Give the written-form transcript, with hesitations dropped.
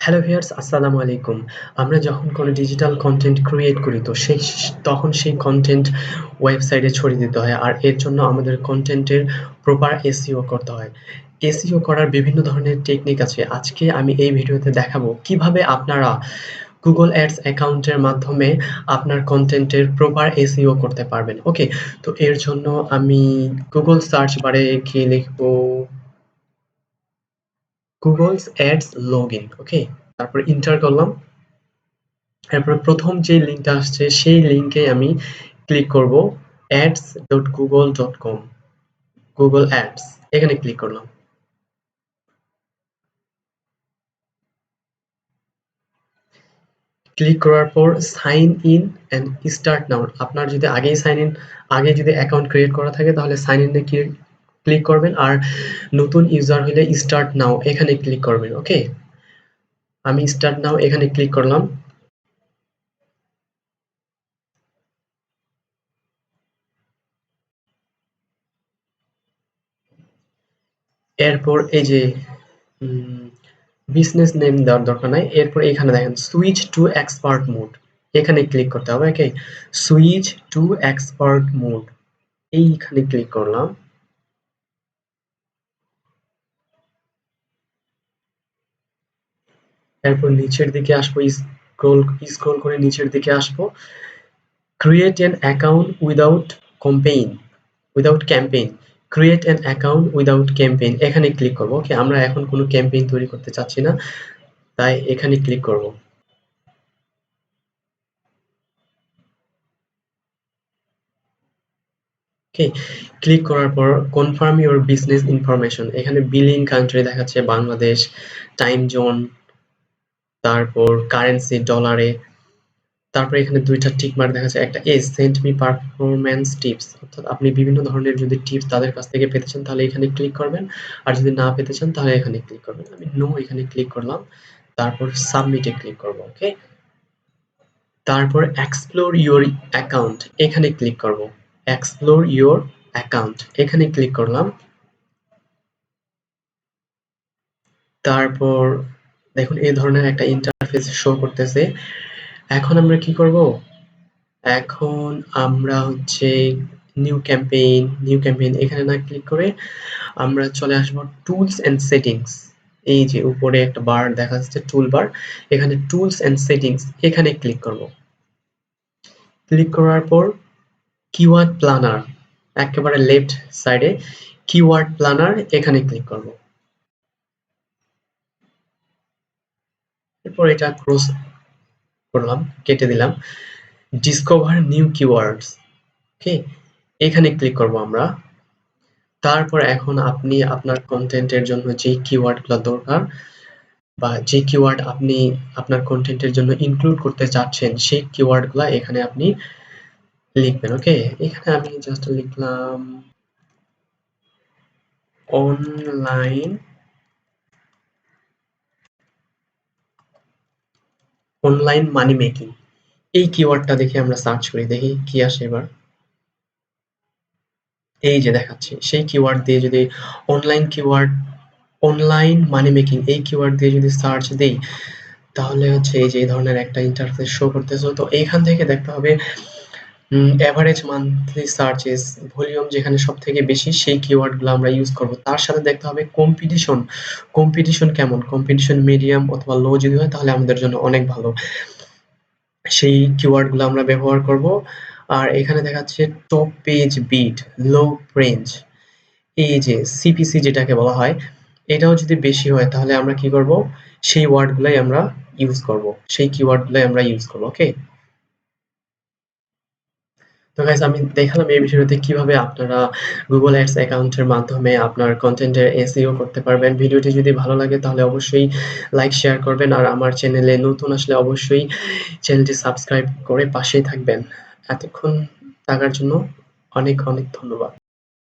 Hello viewers, আসসালামু আলাইকুম। আমরা যখন কোনো ডিজিটাল কনটেন্ট ক্রিয়েট করি তো তখন সেই কনটেন্ট ওয়েবসাইটে ছড়িয়ে দিতে হয়। আর এর জন্য আমাদের কনটেন্টের প্রপার এসইও করতে হয়। এসইও করার বিভিন্ন ধরনের টেকনিক আছে। আজকে আমি এই ভিডিওতে দেখাবো কিভাবে আপনারা Google Ads অ্যাকাউন্টের মাধ্যমে আপনার কনটেন্টের প্রপার এসইও করতে পারবেন। ওকে? তো এর জন্য আমি Google সার্চ বারে গিয়ে লিখবো Google Ads login, ওকে? তারপর এন্টার করলাম। এরপর প্রথম যে লিঙ্কটা আসছে সেই লিঙ্কে আমি ক্লিক করব ads.google.com, Google Ads এখানে ক্লিক করলাম। ক্লিক করার পর sign in and start now. আপনার যদি আগে যদি অ্যাকাউন্ট ক্রিয়েট করা থাকে তাহলে সাইন ইন এ ক্লিক করবেন, আর নতুন ইউজার হলে স্টার্ট নাও এখানে ক্লিক করবেন। ওকে, আমি স্টার্ট নাও এখানে ক্লিক করলাম। এরপর এই যে বিজনেস নেম দেওয়ার দরকার নাই। এরপর এখানে দেখেন সুইচ টু এক্সপার্ট মোড, এখানে ক্লিক করতে হবে। ওকে, সুইচ টু এক্সপার্ট মোড এইখানে ক্লিক করলাম। এরপর নিচের দিকে আসবো, স্ক্রল করে নিচের দিকে আসবো। Create an account without campaign, create an account without campaign এখানে ক্লিক করব। ওকে, আমরা এখন কোনো ক্যাম্পেইন তৈরি করতে চাচ্ছি না, তাই এখানে ক্লিক করব। ওকে, ক্লিক করার পর কনফার্ম ইউর বিজনেস ইনফরমেশন, এখানে বিলিং কান্ট্রি দেখাচ্ছে বাংলাদেশ, টাইম জোন, তারপর কারেন্সি ডলারে, তারপরে এখানে দুইটা টিক মার্ক দেখাচ্ছে, একটা সেন্ড মি পারফরম্যান্স টিপস, অর্থাৎ আপনি বিভিন্ন ধরনের যদি টিপস তাদের কাছ থেকে পেতে চান তাহলে এখানে ক্লিক করবেন, আর যদি না পেতে চান তাহলে এখানে ক্লিক করবেন। আমি নো এখানে ক্লিক করলাম, তারপর সাবমিটে ক্লিক করব। ওকে, তারপর এক্সপ্লোর ইউর অ্যাকাউন্ট এখানে ক্লিক করব। এক্সপ্লোর ইউর অ্যাকাউন্ট এখানে ক্লিক করলাম। তারপর দেখুন এই ধরনের একটা ইন্টারফেস শো করতেছে। এখন আমরা কি করব? এখন আমরা হচ্ছে নিউ ক্যাম্পেইন এখানে না ক্লিক করে আমরা চলে আসবো টুলস এন্ড সেটিংস। এই যে উপরে একটা বার দেখা যাচ্ছে টুল বার, এখানে টুলস এন্ড সেটিংস এখানে ক্লিক করব। ক্লিক করার পর কিওয়ার্ড প্ল্যানার একেবারে লেফট সাইডে কিওয়ার্ড প্ল্যানার এখানে ক্লিক করব। এরপর এটা ক্রস করলাম, কেটে দিলাম। ডিসকভার নিউ কিওয়ার্ডস, ওকে, এখানে ক্লিক করব আমরা। তারপর এখন আপনি আপনার কনটেন্টের জন্য যে কিওয়ার্ডগুলো দরকার বা যে কিওয়ার্ড আপনি আপনার কনটেন্টের জন্য ইনক্লুড করতে চাচ্ছেন সেই কিওয়ার্ডগুলা এখানে আপনি লিখবেন। ওকে, এখানে আমি জাস্ট লিখলাম অনলাইন মানি মেকিং, এই কিওয়ার্ডটা দেখে আমরা সার্চ করি, দেখি কি আসে এবার। এই যে দেখাচ্ছে সেই কিওয়ার্ড দিয়ে যদি অনলাইন মানি মেকিং এই কিওয়ার্ড দিয়ে যদি সার্চ দেই তাহলে হচ্ছে এই যে এই ধরনের একটা ইন্টারফেস শো করতেছে। তো এইখান থেকে দেখতে হবে এভারেজ মান্থলি সার্চেস ভলিউম যেখানে সবথেকে বেশি সেই কিওয়ার্ডগুলো আমরা ইউজ করব। তার সাথে দেখতে হবে কম্পিটিশন কেমন, কম্পিটিশন মিডিয়াম অথবা লো যদি হয় তাহলে আমাদের জন্য অনেক ভালো, সেই কিওয়ার্ডগুলো আমরা ব্যবহার করব। আর এখানে দেখাচ্ছে top page bid, low range, এই যে সিপিসি যেটাকে বলা হয়, এটাও যদি বেশি হয় তাহলে আমরা কি করব? সেই ওয়ার্ডগুলাই আমরা ইউজ করব, সেই কিওয়ার্ডগুলাই আমরা ইউজ করব। ওকে, তো গাইস আমি দেখালাম এই ভিডিওতে কিভাবে আপনারা Google Ads অ্যাকাউন্টের মাধ্যমে আপনার কনটেন্টের এসইও করতে পারবেন। ভিডিওটি যদি ভালো লাগে তাহলে অবশ্যই লাইক শেয়ার করবেন, আর আমার চ্যানেলে নতুন আসলে অবশ্যই চ্যানেলটি সাবস্ক্রাইব করে পাশেই থাকবেন। এতক্ষণ থাকার জন্য অনেক ধন্যবাদ।